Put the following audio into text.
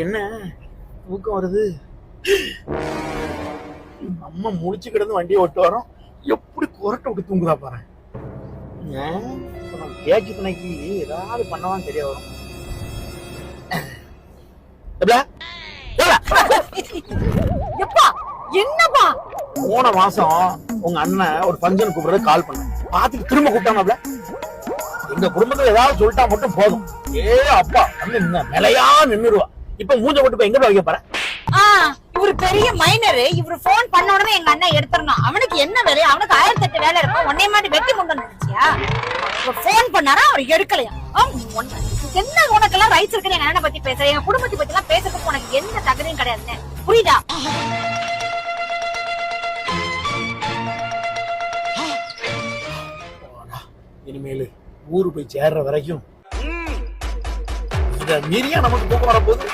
என்ன தூக்கம் வருது. அம்மா முழிச்சு கிடந்து வண்டியை ஓட்டு வரோம். எப்படி குரட்டை விட்டு தூங்குதா பாரு. பேச்சு துணைக்கு ஏதாவது பண்ணவான்னு தெரிய வரும். என்னப்பா போன மாசம் உங்க அண்ணன் ஒரு ஃபங்க்ஷன் கூப்பிடுறது கால் பண்ண பாத்துட்டு திரும்ப கூப்பிட்டாங்க. எங்க குடும்பத்துல ஏதாவது சொல்லிட்டா மட்டும் போதும், அப்பா அண்ணன் நிலையா நின்னுருவா. இப்ப மூஞ்ச போட்டு போய் எங்க போய் வைக்க போற? இவரு பெரிய மைனரு. இவரு போன் பண்ண உடனே எங்க அண்ணன் எடுத்துறணும். அவனுக்கு என்ன வேலை? அவனுக்கு 1008 வேலை இருக்கும். உன்னைய மாட்டி வெட்டி முண்டு நினைச்சியா? போன் பண்ணாரா, அவர் எடுக்கலையா? என்ன உனக்கெல்லாம் ரைட்ஸ் இருக்குன்னு எங்க அண்ணனை பத்தி பேசுற? எங்க குடும்பத்தை பத்தி எல்லாம் பேசுறதுக்கு உனக்கு எந்த தகுதியும் கிடையாதுன்னு புரியுதா? இனிமேலு ஊரு போய் சேர்ற வரைக்கும் இத மீறியா நமக்கு தூக்கம் வரப்போகுது.